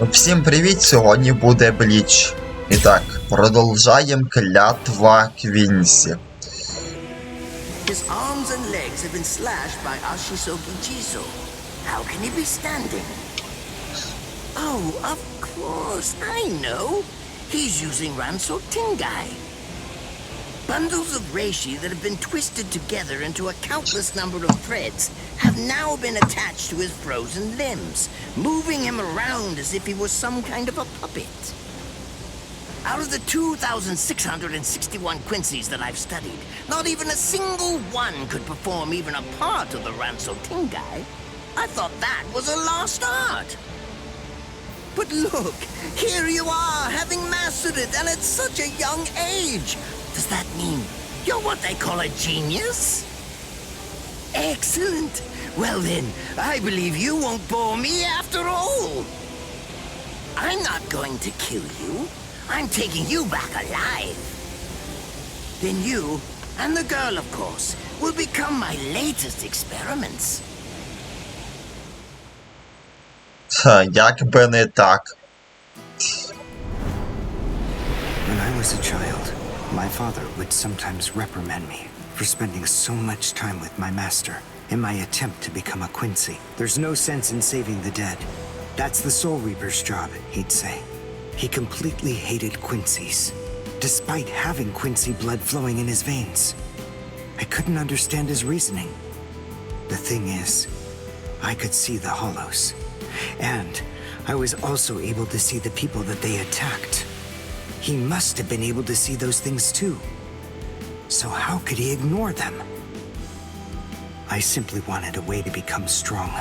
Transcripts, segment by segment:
Всім привіт! Сьогодні буде Бліч. І так, продовжаємо клятва КВИНСИ. His arms and legs have been slashed by Ashisoki Jizo. How can he be standing? Oh, of course, I know. He's using Ranso Tingai. Bundles of reishi that have been twisted together into a countless number of threads have now been attached to his frozen limbs, moving him around as if he was some kind of a puppet. Out of the 2,661 Quincies that I've studied, not even a single one could perform even a part of the Ranso Tingai. I thought that was a lost art. But look, here you are, having mastered it, and at such a young age. Does that mean you're what they call a genius? Excellent. Well then, I believe you won't bore me after all. I'm not going to kill you. I'm taking you back alive. Then you, and the girl of course, will become my latest experiments. Як би не так. When I was a child, my father would sometimes reprimand me for spending so much time with my master in my attempt to become a Quincy. There's no sense in saving the dead. That's the Soul Reaper's job, he'd say. He completely hated Quincies, despite having Quincy blood flowing in his veins. I couldn't understand his reasoning. The thing is, I could see the hollows, and I was also able to see the people that they attacked. He must have been able to see those things too. So how could he ignore them? I simply wanted a way to become strong.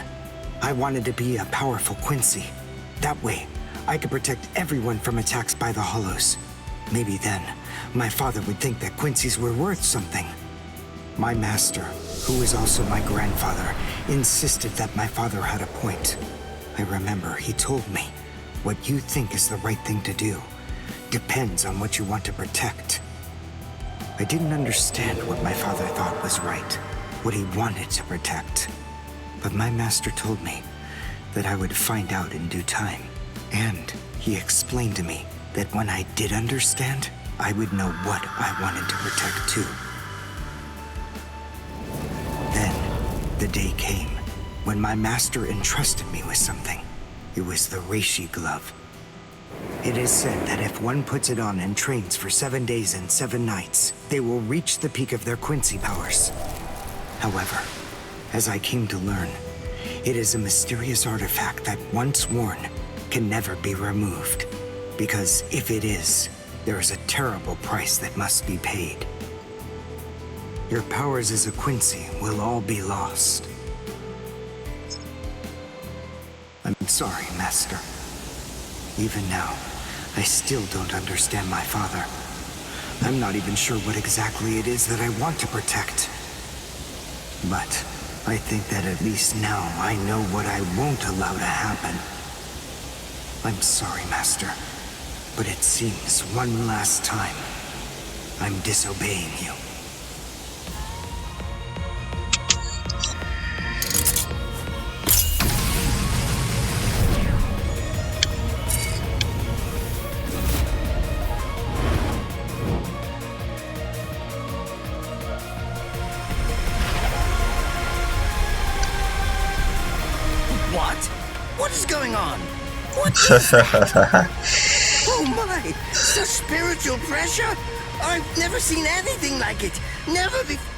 I wanted to be a powerful Quincy. That way, I could protect everyone from attacks by the hollows. Maybe then, my father would think that Quincies were worth something. My master, who was also my grandfather, insisted that my father had a point. I remember he told me, what you think is the right thing to do depends on what you want to protect. I didn't understand what my father thought was right, what he wanted to protect. But my master told me that I would find out in due time. And he explained to me that when I did understand, I would know what I wanted to protect too. Then, the day came when my master entrusted me with something. It was the reishi glove. It is said that if one puts it on and trains for 7 days and 7 nights, they will reach the peak of their Quincy powers. However, as I came to learn, it is a mysterious artifact that once worn can never be removed. Because if it is, there is a terrible price that must be paid. Your powers as a Quincy will all be lost. I'm sorry, Master. Even now, I still don't understand my father. I'm not even sure what exactly it is that I want to protect. But I think that at least now I know what I won't allow to happen. I'm sorry, Master, but it seems one last time I'm disobeying you. What? What is going on? What is that? Oh my! Such spiritual pressure? I've never seen anything like it. Never before.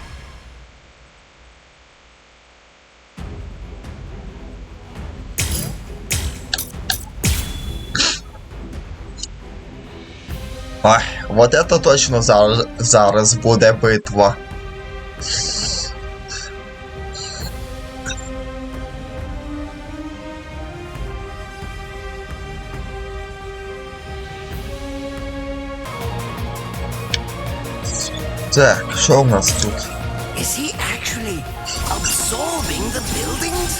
Ой, вот это точно зараз буде битва. Так, що у нас тут? Is he actually absorbing the buildings?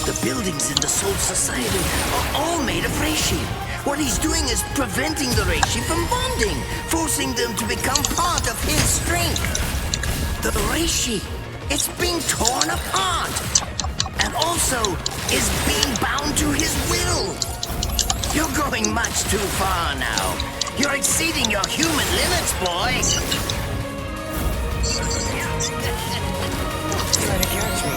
The buildings in the Soul Society are all made of reishi. What he's doing is preventing the reishi from bonding, forcing them to become part of his strength. The reishi, it's being torn apart. And also is being bound to his will. You're going much too far now. You're exceeding your human limits, boy. Try to catch me.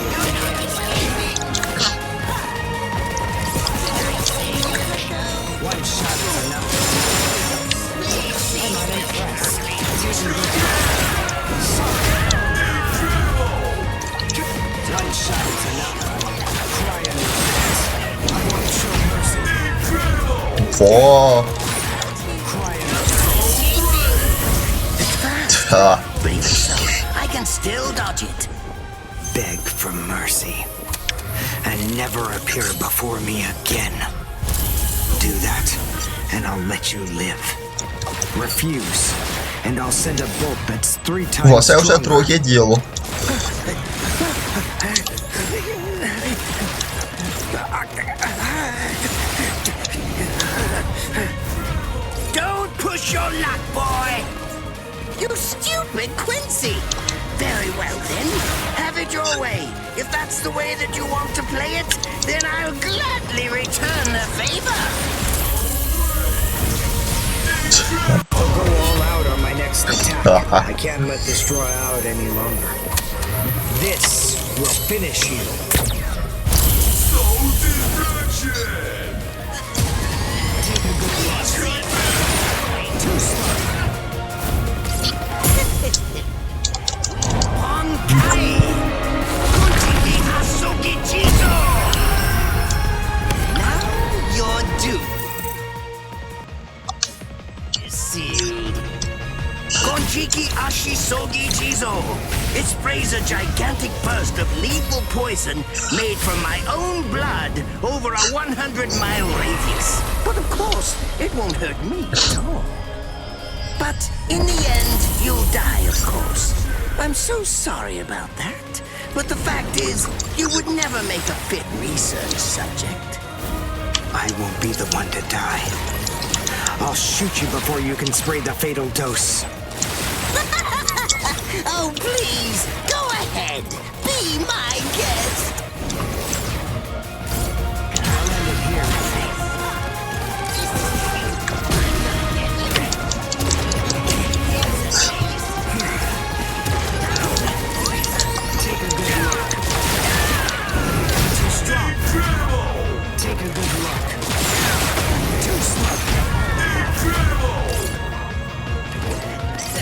One shot is enough. I'm not impressed. One shot is enough. Cry under fence. I won't show mercy. Во. Cry under Ха. I can still dodge it. beg for mercy and never appear before me again. Do that, and I'll let you live. Refuse, and I'll send a bolt that's 3 times Во, це вже stronger. друге діло. Don't push your luck, boy. You stupid Quincy. Very well then. Have it your way. If that's the way that you want to play it, then I'll gladly return the favor. I'll go all out on my next attack. I can't let this draw out any longer. This will finish you. Take a good look. Too slow. Honkai! Kunjiki Asuki Chizo! Now you're due. Sealed. Konjiki Ashisogi Chizo. It sprays a gigantic burst of lethal poison made from my own blood over a 100-mile radius. But of course, it won't hurt me at all. But in the end, you'll die, of course. I'm so sorry about that. But the fact is, you would never make a fit research subject. I won't be the one to die. I'll shoot you before you can spray the fatal dose. Oh, please, go ahead. Be my guest. I'll end it here. Take a good look. Too strong. Take a good look. Too slow.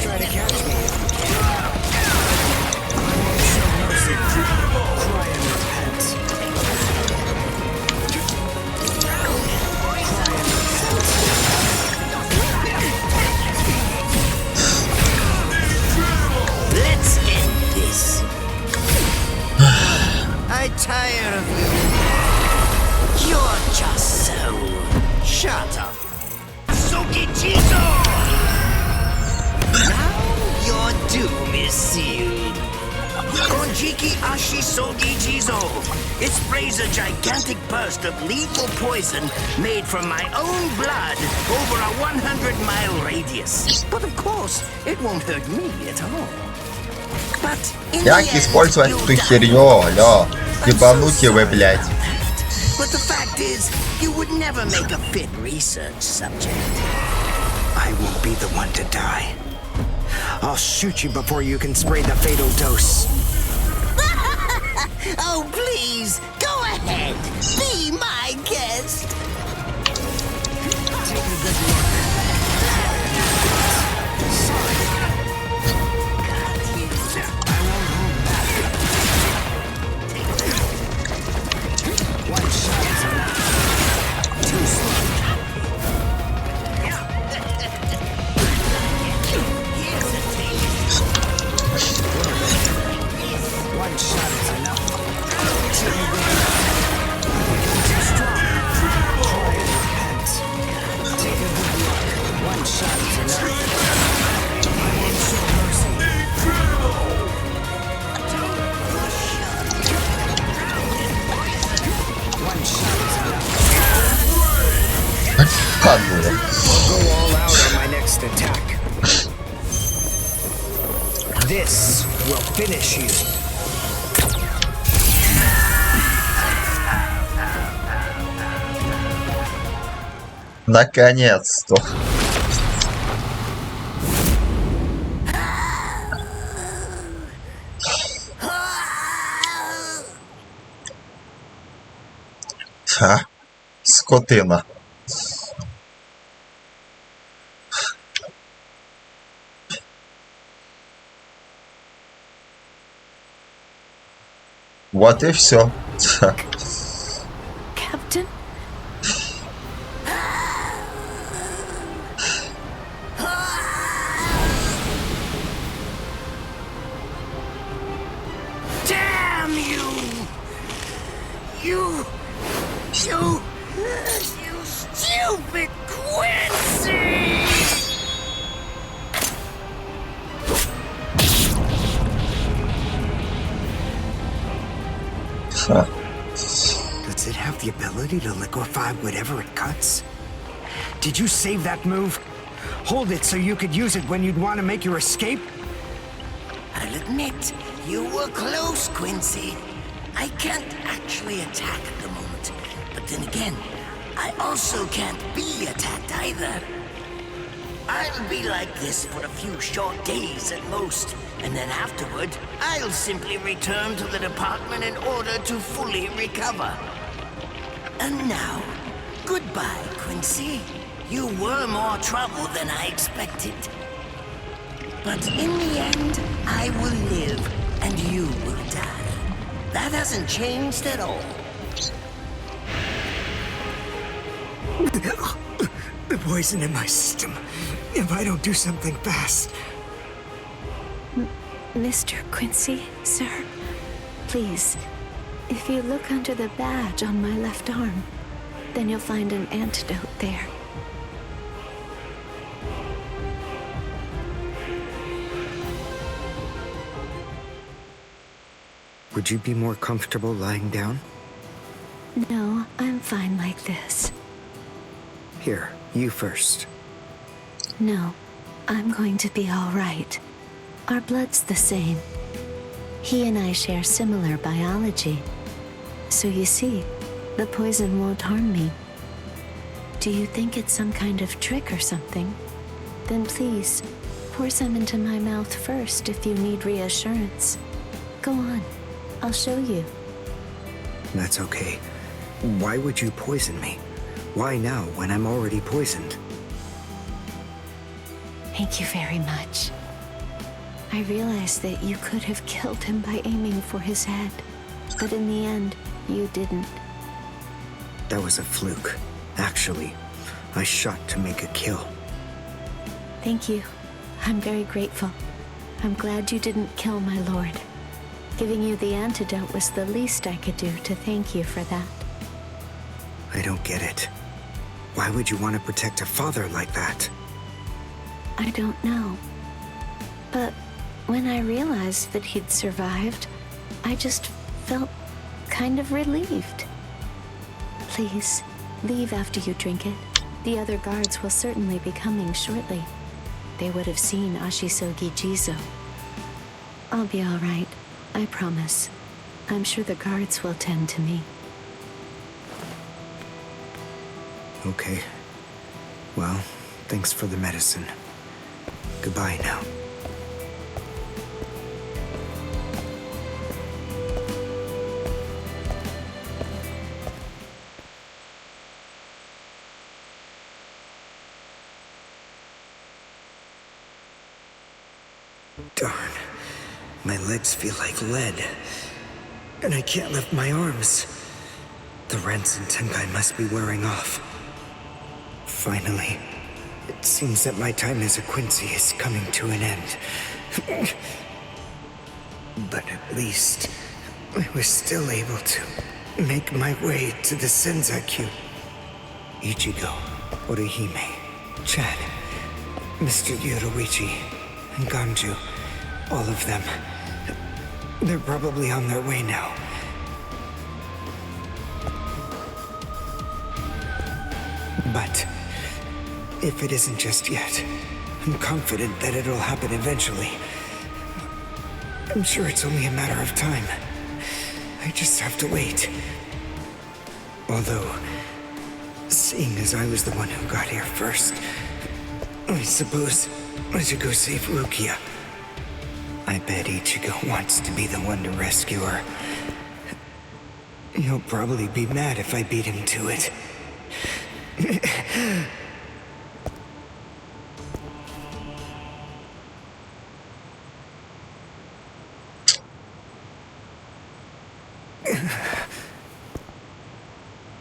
Try to catch me. I won't show mercy. Cry and repent. Cry and repent. Let's end this. I tire of you. You're just so... Shut up. Sukichizo! Now your doom is sealed. Konjiki Ashisogi Jizo. It sprays a gigantic burst of lethal poison made from my own blood over a 100-mile radius. But of course, it won't hurt me at all. But in the Як end, использовать you'll эту die. херню, алё? I'm Ебанутые so вы, sorry блядь. about that. But the fact is, you would never make a fit research subject. I won't be the one to die. I'll shoot you before you can spray the fatal dose. Oh, please, go ahead. Be my guest. Take a good look. Sorry. I won't hold back. One shot is enough. Too slow. One shot is enough. Take a good look. Too strong. Try and repent. Take a good look. One shot is enough. I won't show mercy. One shot is enough. Падло. I'll go all out on my next attack. This will finish you. Наконец-то. Ха, скотина. Вот и все. Captain? Damn you! You stupid Quincy! Ха. Does it have the ability to liquefy whatever it cuts? Did you save that move? Hold it so you could use it when you'd want to make your escape? I'll admit, you were close, Quincy. I can't actually attack at the moment, but then again, I also can't be attacked either. I'll be like this for a few short days at most, and then afterward, I'll simply return to the department in order to fully recover. And now, goodbye, Quincy. You were more trouble than I expected. But in the end, I will live, and you will die. That hasn't changed at all. The poison in my system. If I don't do something fast. Mr. Quincy, sir, please, if you look under the badge on my left arm, then you'll find an antidote there. Would you be more comfortable lying down? No, I'm fine like this. Here, you first. No, I'm going to be all right. Our blood's the same. He and I share similar biology. So you see, the poison won't harm me. Do you think it's some kind of trick or something? Then please, pour some into my mouth first if you need reassurance. Go on, I'll show you. That's okay. Why would you poison me? Why now when I'm already poisoned? Thank you very much. I realized that you could have killed him by aiming for his head, but in the end, you didn't. That was a fluke. Actually, I shot to make a kill. Thank you. I'm very grateful. I'm glad you didn't kill my lord. Giving you the antidote was the least I could do to thank you for that. I don't get it. Why would you want to protect a father like that? I don't know. But when I realized that he'd survived, I just felt kind of relieved. Please, leave after you drink it. The other guards will certainly be coming shortly. They would have seen Ashisogi Jizo. I'll be all right, I promise. I'm sure the guards will tend to me. Okay. Well, thanks for the medicine. Goodbye now. Darn. My legs feel like lead. And I can't lift my arms. The rents in Tenkai must be wearing off. Finally, it seems that my time as a Quincy is coming to an end. But at least, I was still able to make my way to the Senzakyu. Ichigo, Orihime, Chad, Mr. Yoruichi, and Ganju, all of them. They're probably on their way now. But if it isn't just yet, I'm confident that it'll happen eventually. I'm sure it's only a matter of time. I just have to wait. Although, Seeing as I was the one who got here first, I suppose I should go save Rukia. I bet Ichigo wants to be the one to rescue her. He'll probably be mad if I beat him to it.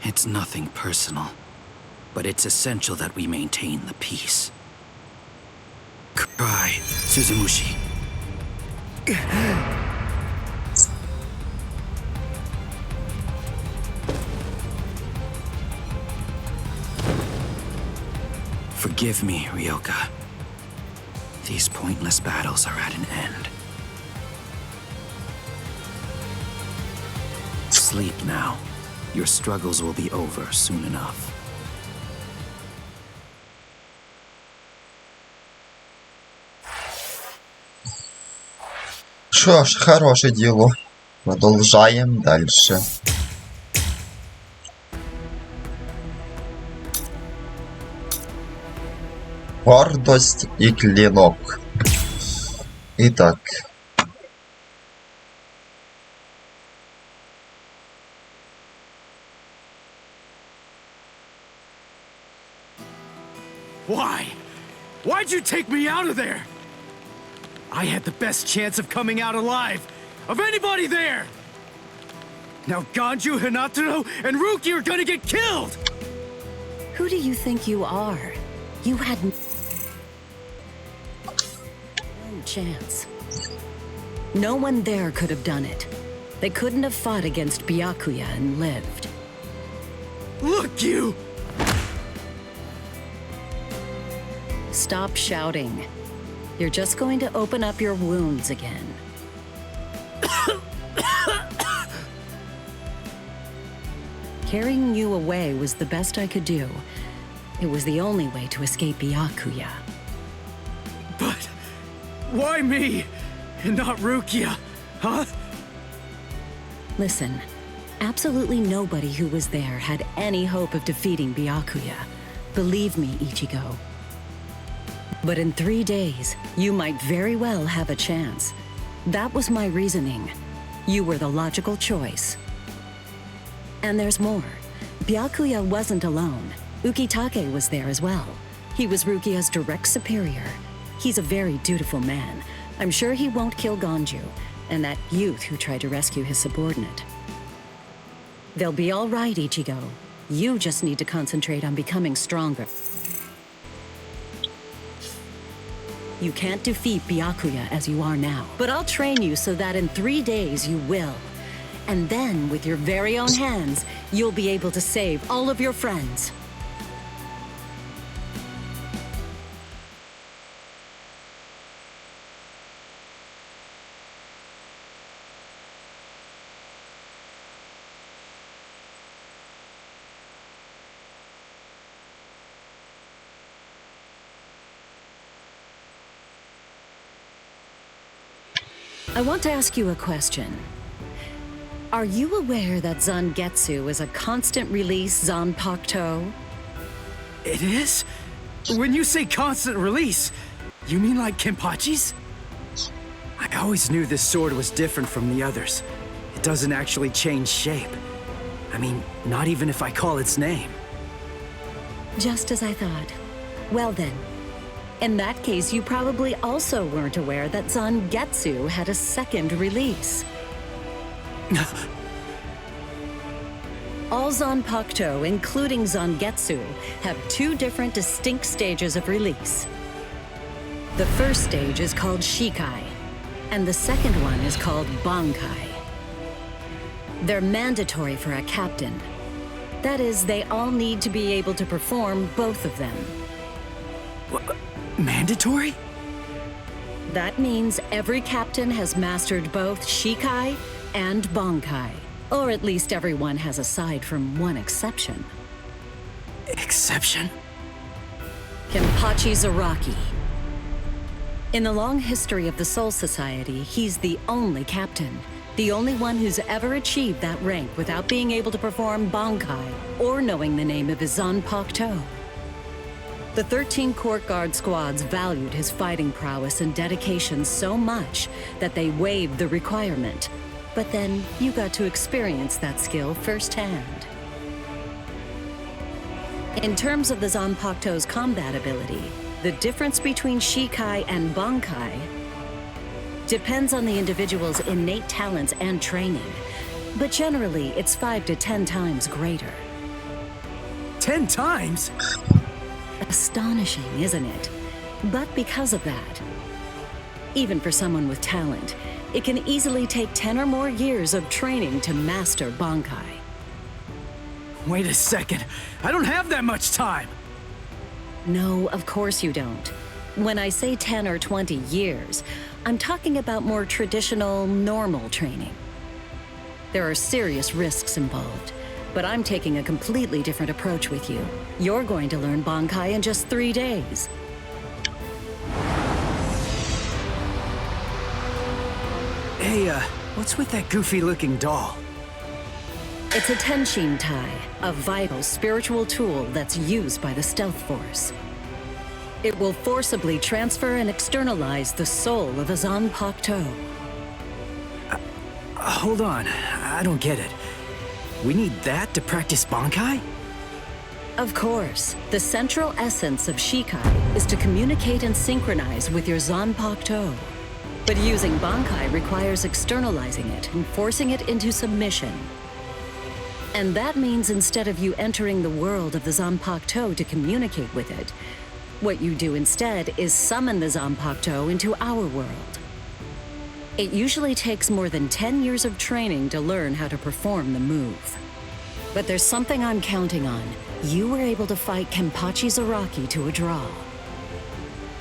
It's nothing personal, but it's essential that we maintain the peace. Cry, Suzumushi. Forgive me, Ryoka. These pointless battles are at an end. Sleep now. Your struggles will be over soon enough. Що ж, хороше діло. Продовжаємо далі. Гордость і клинок. І так. Why? Why'd you take me out of there? I had the best chance of coming out alive, of anybody there! Now Ganju, Hinataro, and Ruki are gonna get killed! Who do you think you are? You had no chance. No one there could have done it. They couldn't have fought against Byakuya and lived. Look, you! Stop shouting. You're just going to open up your wounds again. Carrying you away was the best I could do. It was the only way to escape Byakuya. But why me and not Rukia, huh? Listen, absolutely nobody who was there had any hope of defeating Byakuya. Believe me, Ichigo. But in 3 days, you might very well have a chance. That was my reasoning. You were the logical choice. And there's more. Byakuya wasn't alone. Ukitake was there as well. He was Rukia's direct superior. He's a very dutiful man. I'm sure he won't kill Ganju, and that youth who tried to rescue his subordinate. They'll be all right, Ichigo. You just need to concentrate on becoming stronger. You can't defeat Byakuya as you are now, but I'll train you so that in 3 days you will. And then, with your very own hands, you'll be able to save all of your friends. I want to ask you a question. Are you aware that Zangetsu is a constant release Zanpakuto? It is? When you say constant release, you mean like Kenpachi's? I always knew this sword was different from the others. It doesn't actually change shape. I mean, not even if I call its name. Just as I thought. Well then, in that case, you probably also weren't aware that Zangetsu had a second release. All Zanpakuto, including Zangetsu, have 2 different distinct stages of release. The first stage is called Shikai, and the second one is called Bankai. They're mandatory for a captain. That is, they all need to be able to perform both of them. What? Mandatory? That means every captain has mastered both Shikai and Bankai. Or at least everyone has aside from one exception. Exception? Kenpachi Zaraki. In the long history of the Soul Society, he's the only captain. The only one who's ever achieved that rank without being able to perform Bankai or knowing the name of his Zanpakuto. The 13 court guard squads valued his fighting prowess and dedication so much that they waived the requirement. But then you got to experience that skill firsthand. In terms of the Zanpakuto's combat ability, the difference between Shikai and Bankai depends on the individual's innate talents and training, but generally it's 5 to 10 times greater. 10 times? Astonishing, isn't it? But because of that, even for someone with talent, it can easily take 10 or more years of training to master Bankai. Wait a second. I don't have that much time. No, of course you don't. When I say 10 or 20 years, I'm talking about more traditional, normal training. There are serious risks involved, but I'm taking a completely different approach with you. You're going to learn Bankai in just 3 days. Hey, what's with that goofy-looking doll? It's a Tenshin Tai, a vital spiritual tool that's used by the Stealth Force. It will forcibly transfer and externalize the soul of a Zanpakuto. Hold on, I don't get it. We need that to practice Bankai? Of course, the central essence of Shikai is to communicate and synchronize with your Zanpakuto. But using Bankai requires externalizing it and forcing it into submission. And that means instead of you entering the world of the Zanpakuto to communicate with it, what you do instead is summon the Zanpakuto into our world. It usually takes more than 10 years of training to learn how to perform the move. But there's something I'm counting on. You were able to fight Kenpachi Zaraki to a draw.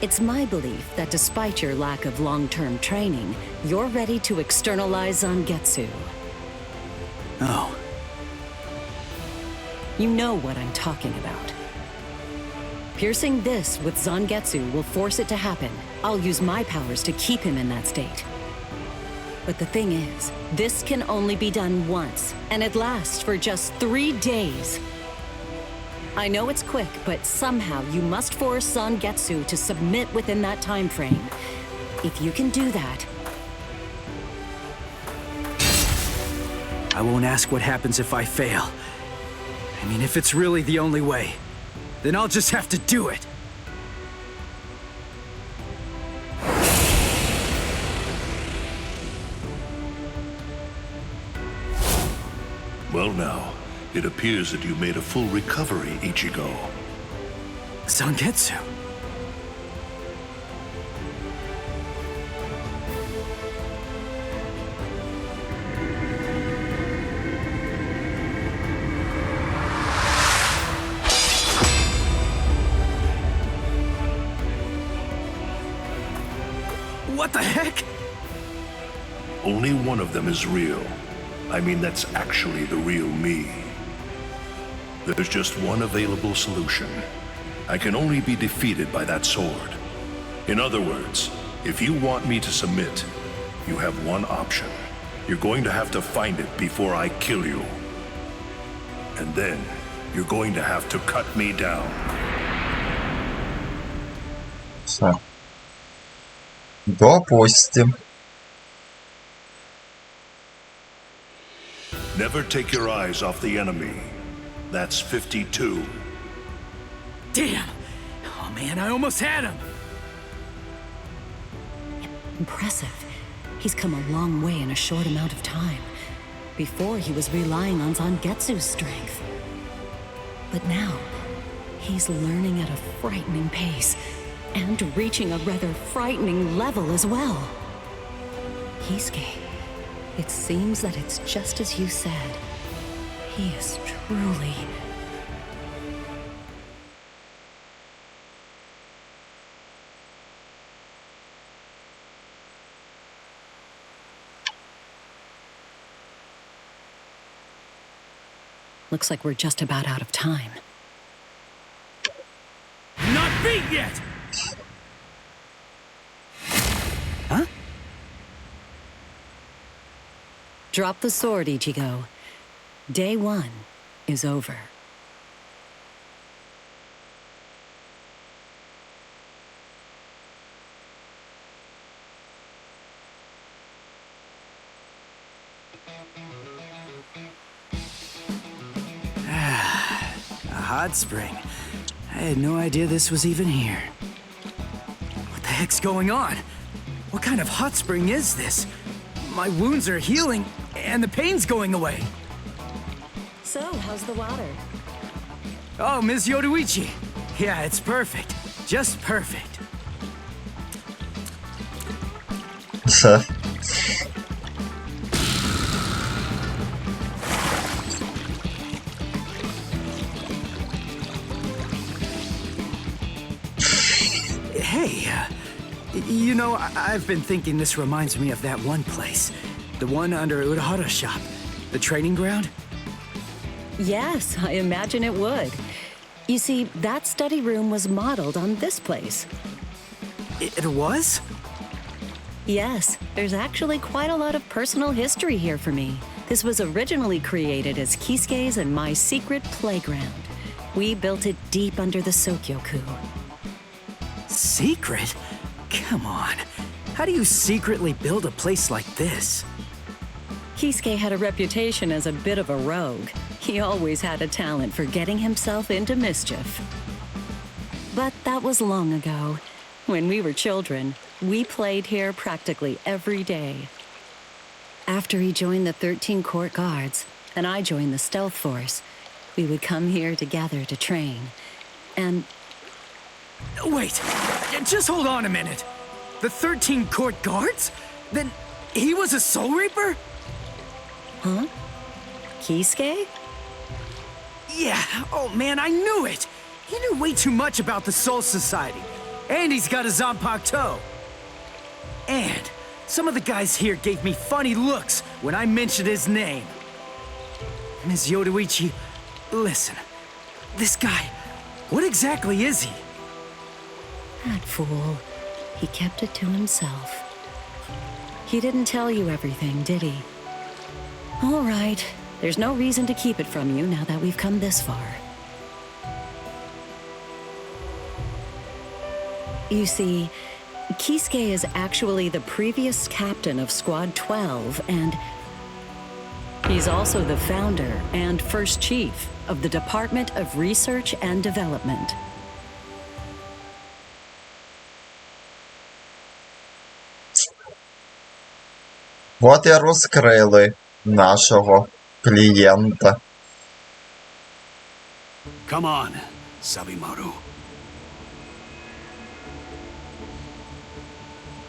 It's my belief that despite your lack of long-term training, you're ready to externalize Zangetsu. Oh. You know what I'm talking about. Piercing this with Zangetsu will force it to happen. I'll use my powers to keep him in that state. But the thing is, this can only be done once, and it lasts for just 3 days. I know it's quick, but somehow you must force Zangetsu to submit within that time frame. If you can do that... I won't ask what happens if I fail. I mean, if it's really the only way, then I'll just have to do it. Well now, it appears that you made a full recovery, Ichigo. Zangetsu. What the heck? Only one of them is real. I mean, that's actually the real me. There's just one available solution. I can only be defeated by that sword. In other words, if you want me to submit, you have one option. You're going to have to find it before I kill you. And then, you're going to have to cut me down. Все. Допустим. Never take your eyes off the enemy. That's 52. Damn! Oh man, I almost had him! Impressive. He's come a long way in a short amount of time. Before, he was relying on Zangetsu's strength. But now, he's learning at a frightening pace, and reaching a rather frightening level as well. Kisuke, it seems that it's just as you said. He is truly... Looks like we're just about out of time. Not beat yet! Huh? Drop the sword, Ichigo. Day 1 is over. A hot spring. I had no idea this was even here. What the heck's going on? What kind of hot spring is this? My wounds are healing, and the pain's going away. So, how's the water? Oh, Ms. Yoruichi. Yeah, it's perfect. Just perfect. Hey, you know, I've been thinking this reminds me of that one place. The one under Urahara's shop. The training ground? Yes, I imagine it would. You see, that study room was modeled on this place. It was? Yes, there's actually quite a lot of personal history here for me. This was originally created as Kisuke's and my secret playground. We built it deep under the Sokyoku. Secret? Come on. How do you secretly build a place like this? Kisuke had a reputation as a bit of a rogue. He always had a talent for getting himself into mischief. But that was long ago. When we were children, we played here practically every day. After he joined the 13 Court Guards, and I joined the Stealth Force, we would come here together to train. And... Wait, just hold on a minute. The 13 Court Guards? Then he was a Soul Reaper? Huh? Kisuke? Yeah, oh man, I knew it! He knew way too much about the Soul Society. And he's got a Zanpakuto. And some of the guys here gave me funny looks when I mentioned his name. Ms. Yoruichi, listen. This guy, what exactly is he? That fool. He kept it to himself. He didn't tell you everything, did he? All right. There's no reason to keep it from you now that we've come this far. You see, Kisuke is actually the previous captain of Squad 12, and he's also the founder and first chief of the Department of Research and Development. От і розкрили нашого клієнта. Come on, Sabimaru.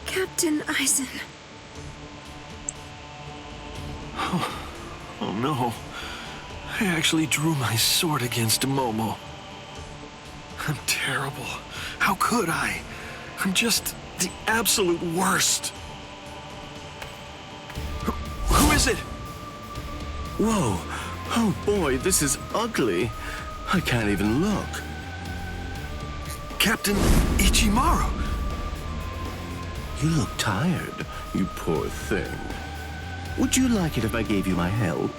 Captain Eisen. Oh no. I actually drew my sword against Momo. I'm terrible. How could I? I'm just the absolute worst. Who is it? Whoa. Oh boy, this is ugly. I can't even look. Captain Ichimaru. You look tired, you poor thing. Would you like it if I gave you my help?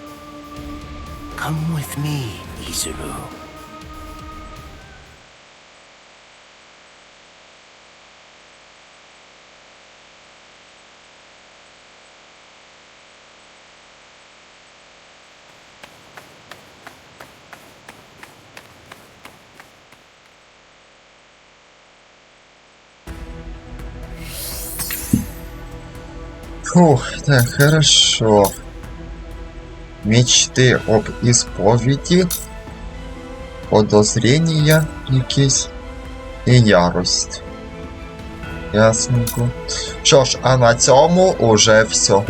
Come with me, Izuru. Фух, так, хорошо. Мечти об ісповіді, подозріння якісь і ярость. Ясненько. Що ж, а на цьому уже все.